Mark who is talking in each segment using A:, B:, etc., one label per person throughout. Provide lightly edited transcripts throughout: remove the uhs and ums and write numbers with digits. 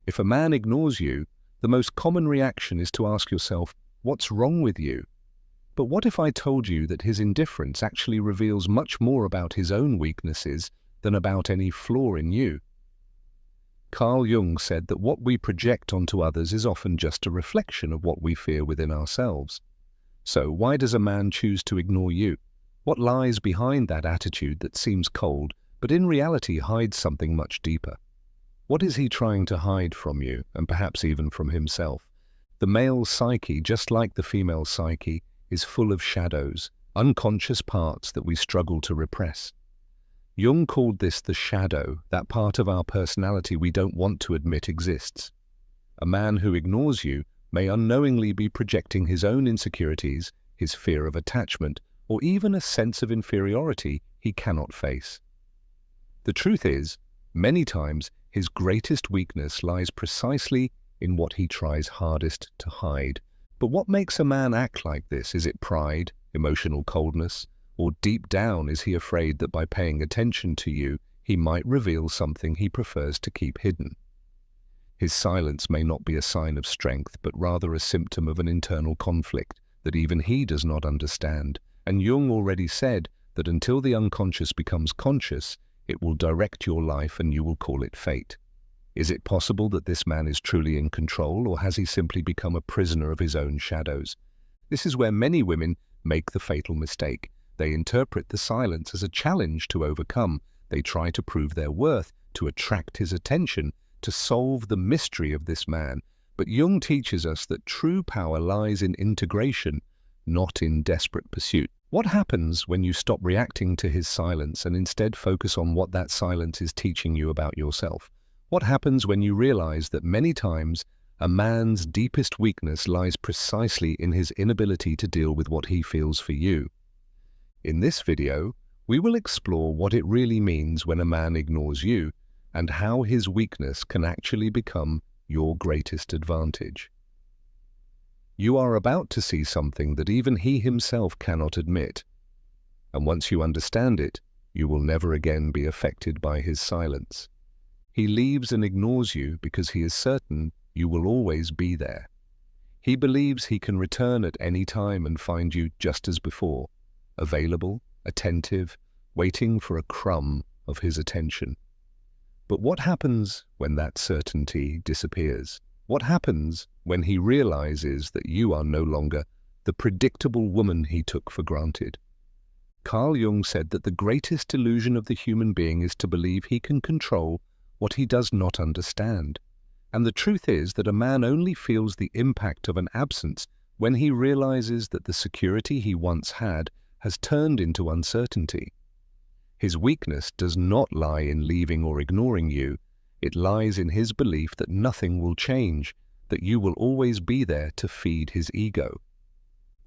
A: If a man ignores you, the most common reaction is to ask yourself, what's wrong with you? But what if I told you that his indifference actually reveals much more about his own weaknesses than about any flaw in you? Carl Jung said that what we project onto others is often just a reflection of what we fear within ourselves. So why does a man choose to ignore you? What lies behind that attitude that seems cold, but in reality hides something much deeper? What is he trying to hide from you, and perhaps even from himself? The male psyche, just like the female psyche, is full of shadows, unconscious parts that we struggle to repress. Jung called this the shadow, that part of our personality we don't want to admit exists. A man who ignores you may unknowingly be projecting his own insecurities, his fear of attachment, or even a sense of inferiority he cannot face. The truth is, many times, his greatest weakness lies precisely in what he tries hardest to hide. But what makes a man act like this? Is it pride, emotional coldness, or deep down is he afraid that by paying attention to you, he might reveal something he prefers to keep hidden? His silence may not be a sign of strength, but rather a symptom of an internal conflict that even he does not understand. And Jung already said that until the unconscious becomes conscious, it will direct your life and you will call it fate. Is it possible that this man is truly in control, or has he simply become a prisoner of his own shadows? This is where many women make the fatal mistake. They interpret the silence as a challenge to overcome. They try to prove their worth, to attract his attention, to solve the mystery of this man. But Jung teaches us that true power lies in integration, not in desperate pursuit. What happens when you stop reacting to his silence and instead focus on what that silence is teaching you about yourself? What happens when you realize that many times a man's deepest weakness lies precisely in his inability to deal with what he feels for you? In this video, we will explore what it really means when a man ignores you and how his weakness can actually become your greatest advantage. You are about to see something that even he himself cannot admit. And once you understand it, you will never again be affected by his silence. He leaves and ignores you because he is certain you will always be there. He believes he can return at any time and find you just as before, available, attentive, waiting for a crumb of his attention. But what happens when that certainty disappears? What happens when he realizes that you are no longer the predictable woman he took for granted? Carl Jung said that the greatest illusion of the human being is to believe he can control what he does not understand. And the truth is that a man only feels the impact of an absence when he realizes that the security he once had has turned into uncertainty. His weakness does not lie in leaving or ignoring you. It lies in his belief that nothing will change, that you will always be there to feed his ego.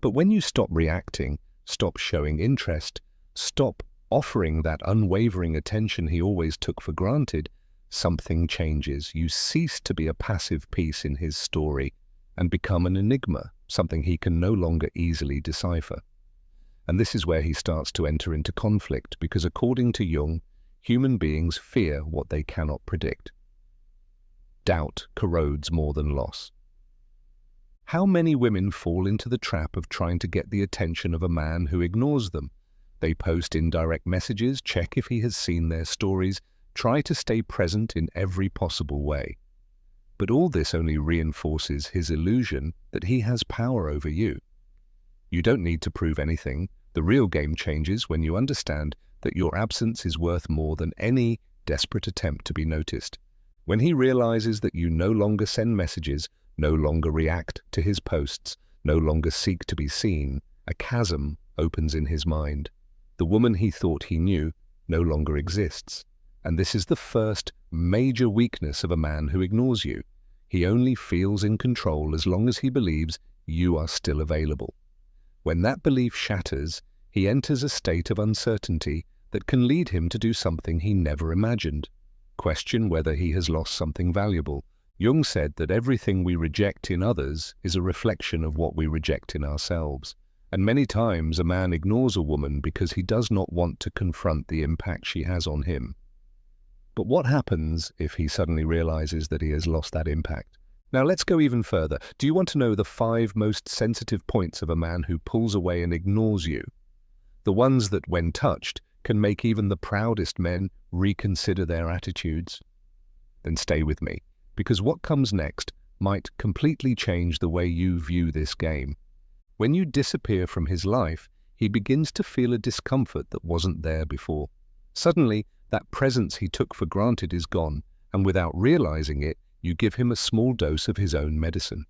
A: But when you stop reacting, stop showing interest, stop offering that unwavering attention he always took for granted, something changes. You cease to be a passive piece in his story and become an enigma, something he can no longer easily decipher. And this is where he starts to enter into conflict, because according to Jung, human beings fear what they cannot predict. Doubt corrodes more than loss. How many women fall into the trap of trying to get the attention of a man who ignores them? They post indirect messages, check if he has seen their stories, try to stay present in every possible way. But all this only reinforces his illusion that he has power over you. You don't need to prove anything. The real game changes when you understand that your absence is worth more than any desperate attempt to be noticed. When he realizes that you no longer send messages, no longer react to his posts, no longer seek to be seen, a chasm opens in his mind. The woman he thought he knew no longer exists. And this is the first major weakness of a man who ignores you. He only feels in control as long as he believes you are still available. When that belief shatters, he enters a state of uncertainty that can lead him to do something he never imagined. Question whether he has lost something valuable. Jung said that everything we reject in others is a reflection of what we reject in ourselves. And many times a man ignores a woman because he does not want to confront the impact she has on him. But what happens if he suddenly realizes that he has lost that impact? Now let's go even further. Do you want to know the 5 most sensitive points of a man who pulls away and ignores you? The ones that, when touched, can make even the proudest men reconsider their attitudes? Then stay with me, because what comes next might completely change the way you view this game. When you disappear from his life, he begins to feel a discomfort that wasn't there before. Suddenly, that presence he took for granted is gone, and without realizing it, you give him a small dose of his own medicine.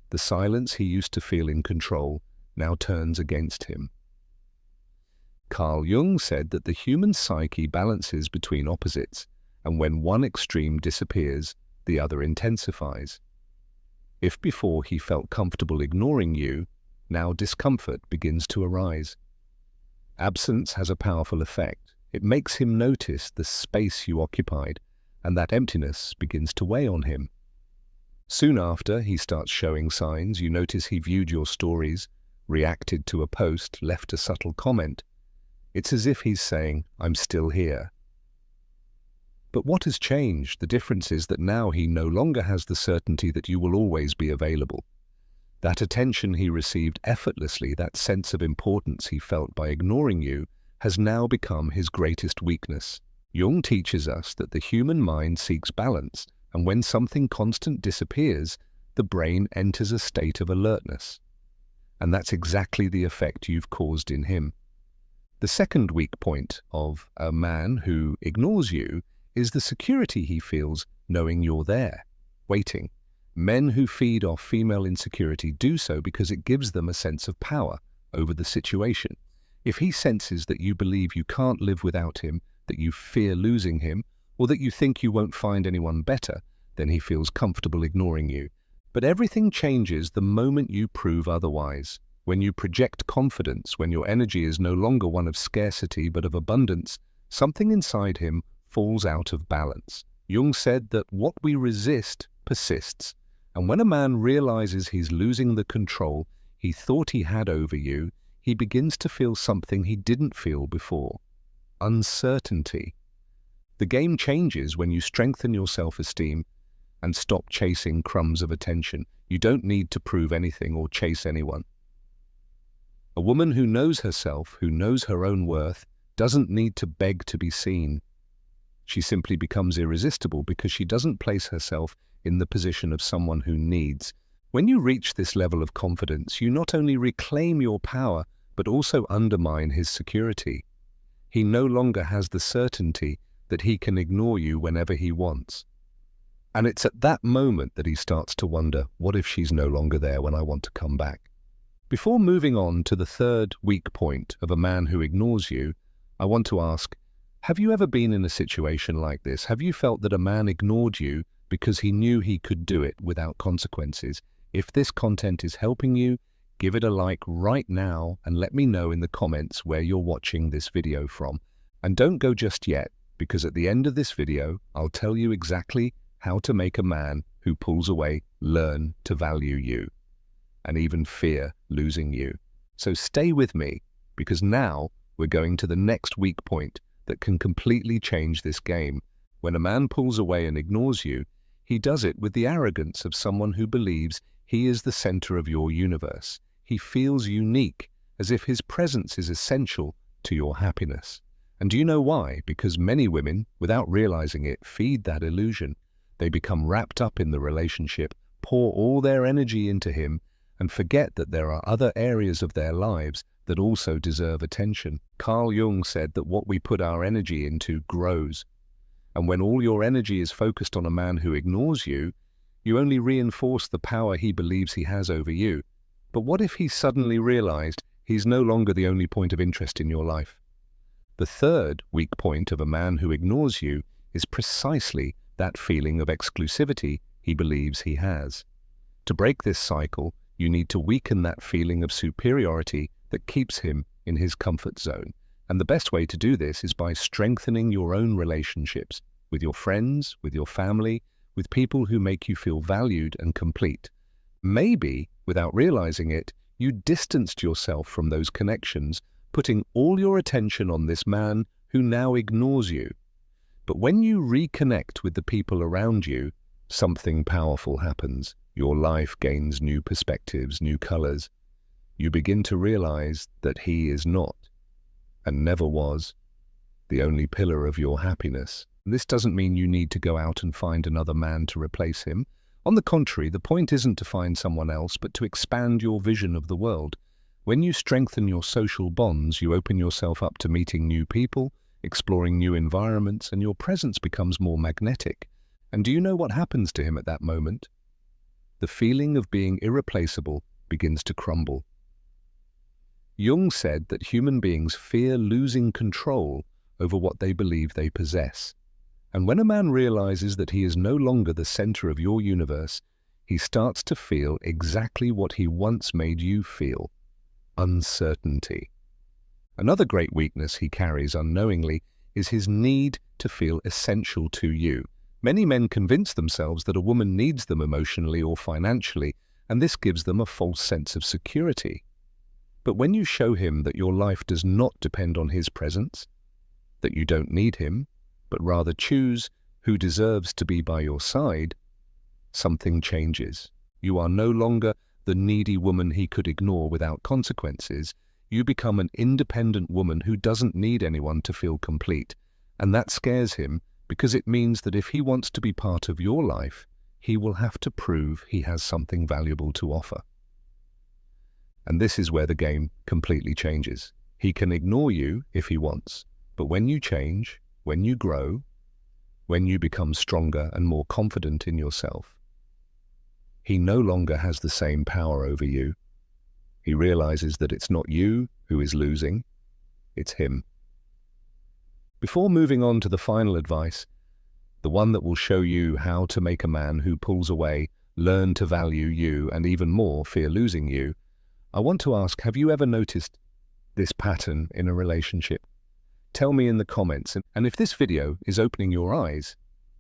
A: The silence he used to feel in control now turns against him. Carl Jung said that the human psyche balances between opposites, and when one extreme disappears, the other intensifies. If before he felt comfortable ignoring you, now discomfort begins to arise. Absence has a powerful effect. It makes him notice the space you occupied, and that emptiness begins to weigh on him. Soon after, he starts showing signs. You notice he viewed your stories, reacted to a post, left a subtle comment. It's as if he's saying, "I'm still here." But what has changed? The difference is that now he no longer has the certainty that you will always be available. That attention he received effortlessly, that sense of importance he felt by ignoring you, has now become his greatest weakness. Jung teaches us that the human mind seeks balance, and when something constant disappears, the brain enters a state of alertness. And that's exactly the effect you've caused in him. The second weak point of a man who ignores you is the security he feels knowing you're there, waiting. Men who feed off female insecurity do so because it gives them a sense of power over the situation. If he senses that you believe you can't live without him, that you fear losing him, or that you think you won't find anyone better, then he feels comfortable ignoring you. But everything changes the moment you prove otherwise. When you project confidence, when your energy is no longer one of scarcity but of abundance, something inside him falls out of balance. Jung said that what we resist persists, and when a man realizes he's losing the control he thought he had over you, he begins to feel something he didn't feel before: uncertainty. The game changes when you strengthen your self-esteem and stop chasing crumbs of attention. You don't need to prove anything or chase anyone. A woman who knows herself, who knows her own worth, doesn't need to beg to be seen. She simply becomes irresistible because she doesn't place herself in the position of someone who needs. When you reach this level of confidence, you not only reclaim your power, but also undermine his security. He no longer has the certainty that he can ignore you whenever he wants. And it's at that moment that he starts to wonder, what if she's no longer there when I want to come back? Before moving on to the third weak point of a man who ignores you, I want to ask, have you ever been in a situation like this? Have you felt that a man ignored you because he knew he could do it without consequences? If this content is helping you, give it a like right now and let me know in the comments where you're watching this video from. And don't go just yet, because at the end of this video, I'll tell you exactly how to make a man who pulls away learn to value you and even fear losing you. So stay with me, because now we're going to the next weak point that can completely change this game. When a man pulls away and ignores you, he does it with the arrogance of someone who believes he is the center of your universe. He feels unique, as if his presence is essential to your happiness. And do you know why? Because many women, without realizing it, feed that illusion. They become wrapped up in the relationship, pour all their energy into him, and forget that there are other areas of their lives that also deserve attention. Carl Jung said that what we put our energy into grows. And when all your energy is focused on a man who ignores you, you only reinforce the power he believes he has over you. But what if he suddenly realized he's no longer the only point of interest in your life? The third weak point of a man who ignores you is precisely that feeling of exclusivity he believes he has. To break this cycle, you need to weaken that feeling of superiority that keeps him in his comfort zone. And the best way to do this is by strengthening your own relationships with your friends, with your family, with people who make you feel valued and complete. Maybe, without realizing it, you distanced yourself from those connections, putting all your attention on this man who now ignores you. But when you reconnect with the people around you, something powerful happens. Your life gains new perspectives, new colors. You begin to realize that he is not, and never was, the only pillar of your happiness. This doesn't mean you need to go out and find another man to replace him. On the contrary, the point isn't to find someone else, but to expand your vision of the world. When you strengthen your social bonds, you open yourself up to meeting new people, exploring new environments, and your presence becomes more magnetic. And do you know what happens to him at that moment? The feeling of being irreplaceable begins to crumble. Jung said that human beings fear losing control over what they believe they possess. And when a man realizes that he is no longer the center of your universe, he starts to feel exactly what he once made you feel: uncertainty. Another great weakness he carries unknowingly is his need to feel essential to you. Many men convince themselves that a woman needs them emotionally or financially, and this gives them a false sense of security. But when you show him that your life does not depend on his presence, that you don't need him, but rather choose who deserves to be by your side, something changes. You are no longer the needy woman he could ignore without consequences. You become an independent woman who doesn't need anyone to feel complete. And that scares him because it means that if he wants to be part of your life, he will have to prove he has something valuable to offer. And this is where the game completely changes. He can ignore you if he wants, but when you change, when you grow, when you become stronger and more confident in yourself, he no longer has the same power over you. He realizes that it's not you who is losing, it's him. Before moving on to the final advice, the one that will show you how to make a man who pulls away learn to value you and even more fear losing you, I want to ask, have you ever noticed this pattern in a relationship? Tell me in the comments, and if this video is opening your eyes,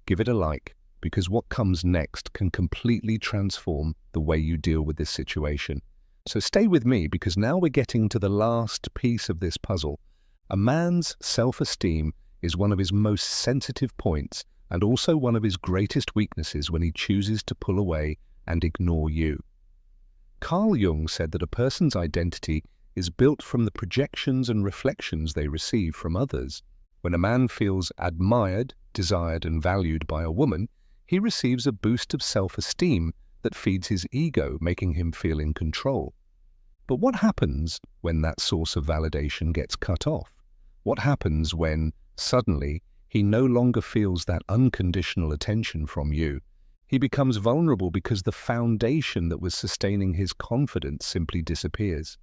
A: give it a like, because what comes next can completely transform the way you deal with this situation. So stay with me, because now we're getting to the last piece of this puzzle. A man's self-esteem is one of his most sensitive points and also one of his greatest weaknesses when he chooses to pull away and ignore you. Carl Jung said that a person's identity is built from the projections and reflections they receive from others. When a man feels admired, desired, and valued by a woman, he receives a boost of self-esteem that feeds his ego, making him feel in control. But what happens when that source of validation gets cut off? What happens when, suddenly, he no longer feels that unconditional attention from you? He becomes vulnerable because the foundation that was sustaining his confidence simply disappears.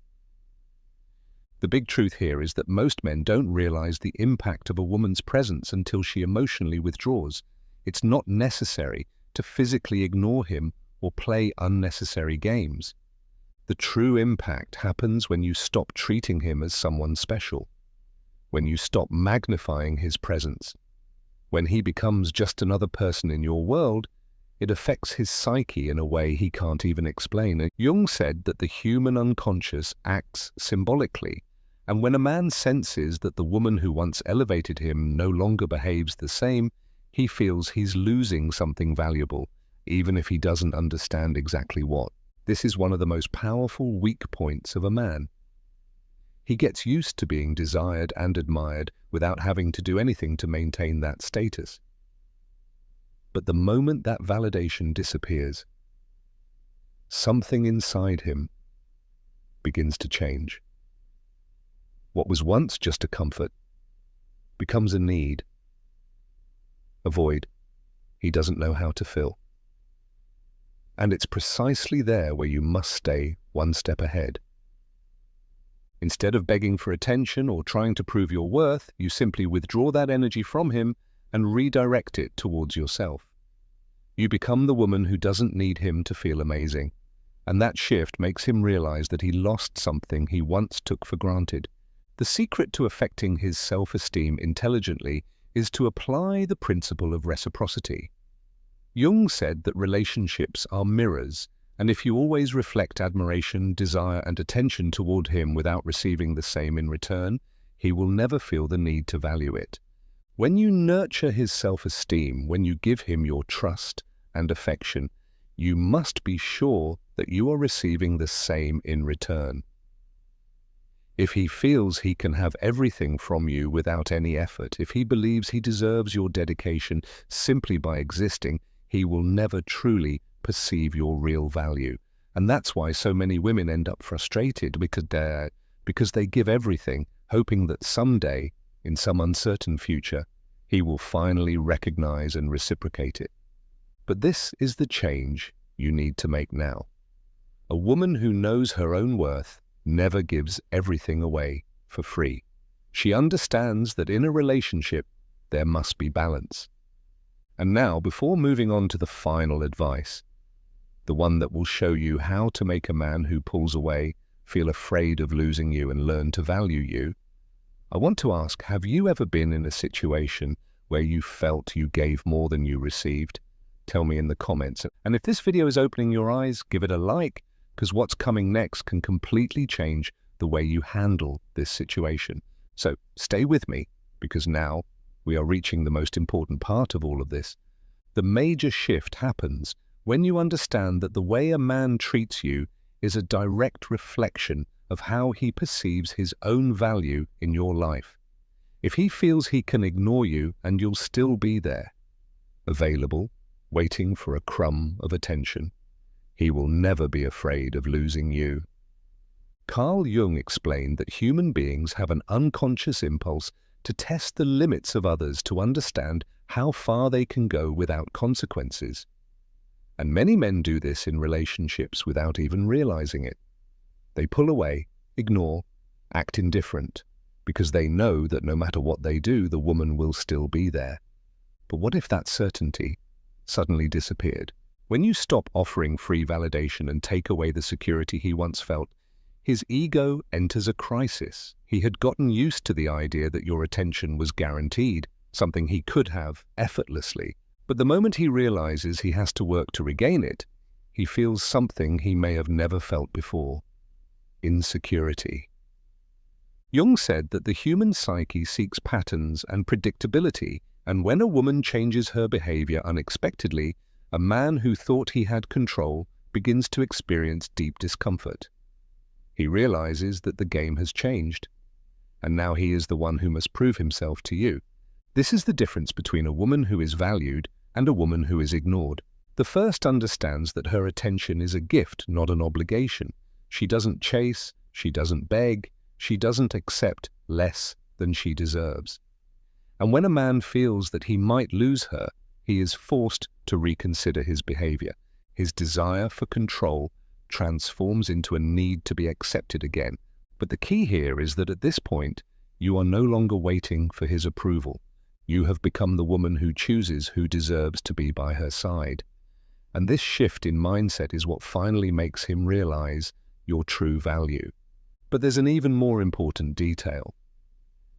A: The big truth here is that most men don't realize the impact of a woman's presence until she emotionally withdraws. It's not necessary to physically ignore him or play unnecessary games. The true impact happens when you stop treating him as someone special, when you stop magnifying his presence. When he becomes just another person in your world, it affects his psyche in a way he can't even explain. Jung said that the human unconscious acts symbolically, and when a man senses that the woman who once elevated him no longer behaves the same, he feels he's losing something valuable, even if he doesn't understand exactly what. This is one of the most powerful weak points of a man. He gets used to being desired and admired without having to do anything to maintain that status. But the moment that validation disappears, something inside him begins to change. What was once just a comfort becomes a need, a void he doesn't know how to fill. And it's precisely there where you must stay one step ahead. Instead of begging for attention or trying to prove your worth, you simply withdraw that energy from him and redirect it towards yourself. You become the woman who doesn't need him to feel amazing, and that shift makes him realize that he lost something he once took for granted. The secret to affecting his self-esteem intelligently is to apply the principle of reciprocity. Jung said that relationships are mirrors, and if you always reflect admiration, desire, and attention toward him without receiving the same in return, he will never feel the need to value it. When you nurture his self-esteem, when you give him your trust and affection, you must be sure that you are receiving the same in return. If he feels he can have everything from you without any effort, if he believes he deserves your dedication simply by existing, he will never truly perceive your real value. And that's why so many women end up frustrated because they give everything, hoping that someday, in some uncertain future, he will finally recognize and reciprocate it. But this is the change you need to make now. A woman who knows her own worth never gives everything away for free. She understands that in a relationship, there must be balance. And now, before moving on to the final advice, the one that will show you how to make a man who pulls away feel afraid of losing you and learn to value you, I want to ask, have you ever been in a situation where you felt you gave more than you received? Tell me in the comments. And if this video is opening your eyes, give it a like, because what's coming next can completely change the way you handle this situation. So stay with me, because now we are reaching the most important part of all of this. The major shift happens when you understand that the way a man treats you is a direct reflection of how he perceives his own value in your life. If he feels he can ignore you and you'll still be there, available, waiting for a crumb of attention, he will never be afraid of losing you. Carl Jung explained that human beings have an unconscious impulse to test the limits of others to understand how far they can go without consequences. And many men do this in relationships without even realizing it. They pull away, ignore, act indifferent, because they know that no matter what they do, the woman will still be there. But what if that certainty suddenly disappeared? When you stop offering free validation and take away the security he once felt, his ego enters a crisis. He had gotten used to the idea that your attention was guaranteed, something he could have effortlessly. But the moment he realizes he has to work to regain it, he feels something he may have never felt before: insecurity. Jung said that the human psyche seeks patterns and predictability, and when a woman changes her behavior unexpectedly, a man who thought he had control begins to experience deep discomfort. He realizes that the game has changed, and now he is the one who must prove himself to you. This is the difference between a woman who is valued and a woman who is ignored. The first understands that her attention is a gift, not an obligation. She doesn't chase, she doesn't beg, she doesn't accept less than she deserves. And when a man feels that he might lose her, he is forced to reconsider his behavior. His desire for control transforms into a need to be accepted again. But the key here is that at this point, you are no longer waiting for his approval. You have become the woman who chooses who deserves to be by her side. And this shift in mindset is what finally makes him realize your true value. But there's an even more important detail.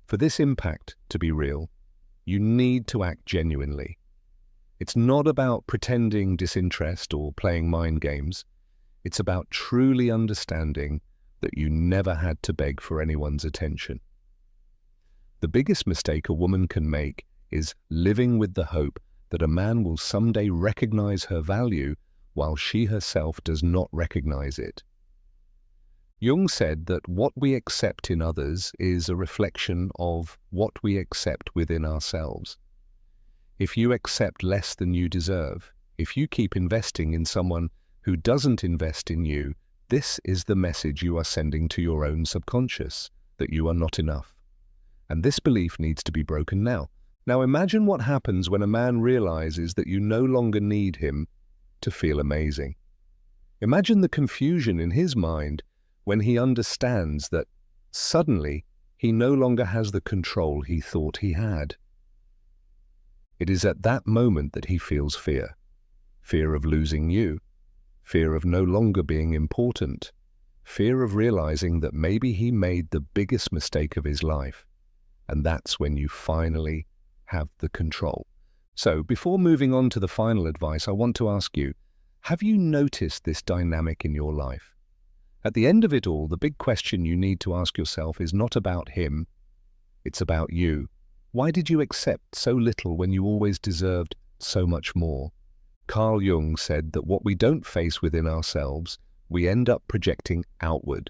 A: For this impact to be real, you need to act genuinely. It's not about pretending disinterest or playing mind games. It's about truly understanding that you never had to beg for anyone's attention. The biggest mistake a woman can make is living with the hope that a man will someday recognize her value while she herself does not recognize it. Jung said that what we accept in others is a reflection of what we accept within ourselves. If you accept less than you deserve, if you keep investing in someone who doesn't invest in you, this is the message you are sending to your own subconscious, that you are not enough. And this belief needs to be broken now. Now imagine what happens when a man realizes that you no longer need him to feel amazing. Imagine the confusion in his mind when he understands that suddenly he no longer has the control he thought he had. It is at that moment that he feels fear. Fear of losing you. Fear of no longer being important. Fear of realizing that maybe he made the biggest mistake of his life. And that's when you finally have the control. So, before moving on to the final advice, I want to ask you, have you noticed this dynamic in your life? At the end of it all, the big question you need to ask yourself is not about him, it's about you. Why did you accept so little when you always deserved so much more? Carl Jung said that what we don't face within ourselves, we end up projecting outward.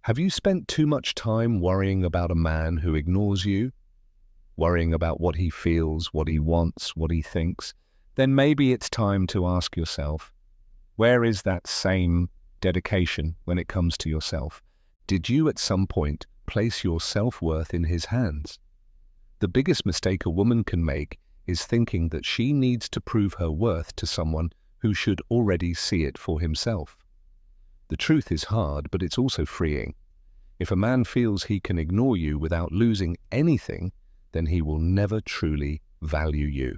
A: Have you spent too much time worrying about a man who ignores you? Worrying about what he feels, what he wants, what he thinks? Then maybe it's time to ask yourself, where is that same dedication when it comes to yourself? Did you at some point place your self-worth in his hands? The biggest mistake a woman can make is thinking that she needs to prove her worth to someone who should already see it for himself. The truth is hard, but it's also freeing. If a man feels he can ignore you without losing anything, then he will never truly value you.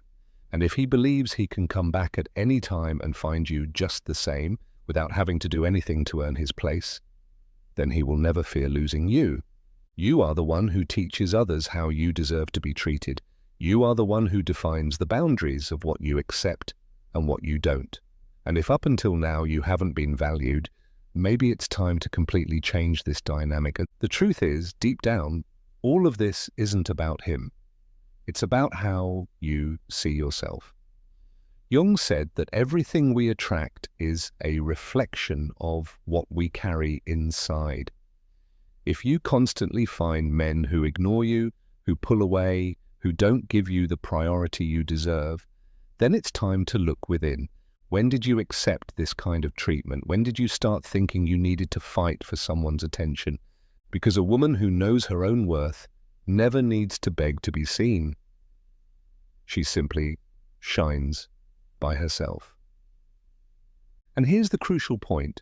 A: And if he believes he can come back at any time and find you just the same, without having to do anything to earn his place, then he will never fear losing you. You are the one who teaches others how you deserve to be treated. You are the one who defines the boundaries of what you accept and what you don't. And if up until now you haven't been valued, maybe it's time to completely change this dynamic. The truth is, deep down, all of this isn't about him. It's about how you see yourself. Jung said that everything we attract is a reflection of what we carry inside. If you constantly find men who ignore you, who pull away, who don't give you the priority you deserve, then it's time to look within. When did you accept this kind of treatment? When did you start thinking you needed to fight for someone's attention? Because a woman who knows her own worth never needs to beg to be seen. She simply shines by herself. And here's the crucial point.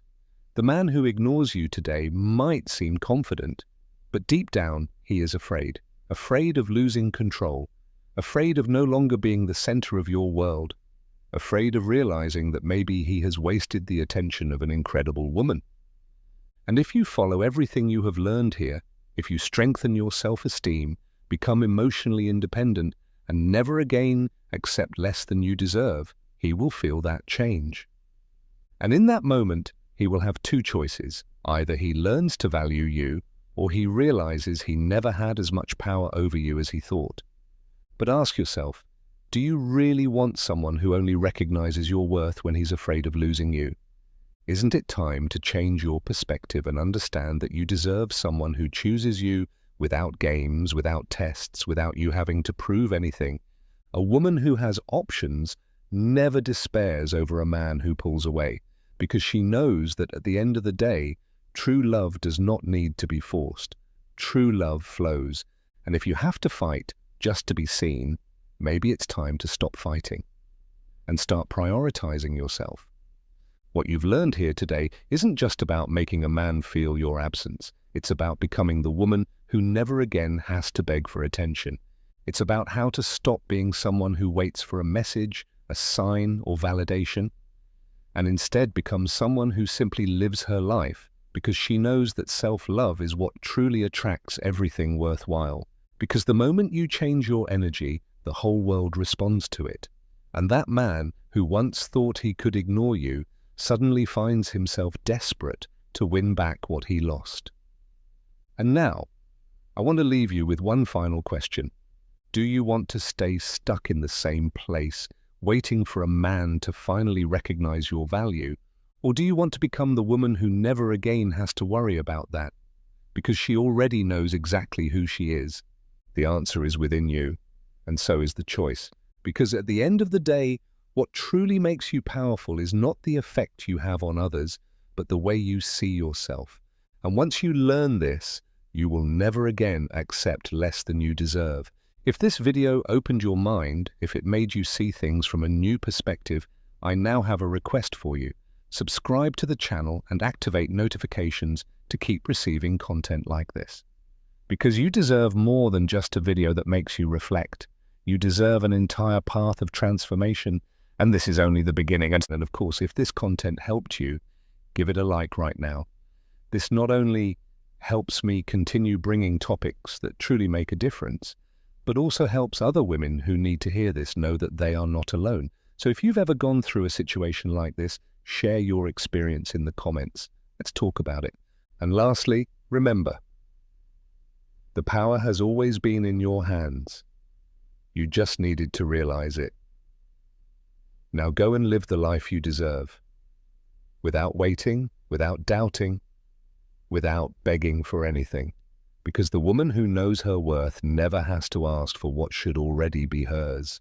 A: The man who ignores you today might seem confident, but deep down he is afraid. Afraid of losing control. Afraid of no longer being the center of your world. Afraid of realizing that maybe he has wasted the attention of an incredible woman. And if you follow everything you have learned here, if you strengthen your self-esteem, become emotionally independent, and never again accept less than you deserve, he will feel that change. And in that moment, he will have two choices. Either he learns to value you, or he realizes he never had as much power over you as he thought. But ask yourself, do you really want someone who only recognizes your worth when he's afraid of losing you? Isn't it time to change your perspective and understand that you deserve someone who chooses you without games, without tests, without you having to prove anything? A woman who has options never despairs over a man who pulls away, because she knows that at the end of the day, true love does not need to be forced. True love flows. And if you have to fight just to be seen, maybe it's time to stop fighting and start prioritizing yourself. What you've learned here today isn't just about making a man feel your absence. It's about becoming the woman who never again has to beg for attention. It's about how to stop being someone who waits for a message, a sign, or validation, and instead become someone who simply lives her life because she knows that self-love is what truly attracts everything worthwhile. Because the moment you change your energy, the whole world responds to it. And that man who once thought he could ignore you suddenly finds himself desperate to win back what he lost. And now, I want to leave you with one final question. Do you want to stay stuck in the same place, waiting for a man to finally recognize your value? Or do you want to become the woman who never again has to worry about that, because she already knows exactly who she is? The answer is within you, and so is the choice. Because at the end of the day, what truly makes you powerful is not the effect you have on others, but the way you see yourself. And once you learn this, you will never again accept less than you deserve. If this video opened your mind, if it made you see things from a new perspective, I now have a request for you. Subscribe to the channel and activate notifications to keep receiving content like this. Because you deserve more than just a video that makes you reflect. You deserve an entire path of transformation, and this is only the beginning. And of course, if this content helped you, give it a like right now. This not only helps me continue bringing topics that truly make a difference, but also helps other women who need to hear this know that they are not alone. So if you've ever gone through a situation like this, share your experience in the comments. Let's talk about it. And lastly, remember, The power has always been in your hands. You just needed to realize it. Now go and live the life you deserve. Without waiting, without doubting, without begging for anything. Because the woman who knows her worth never has to ask for what should already be hers.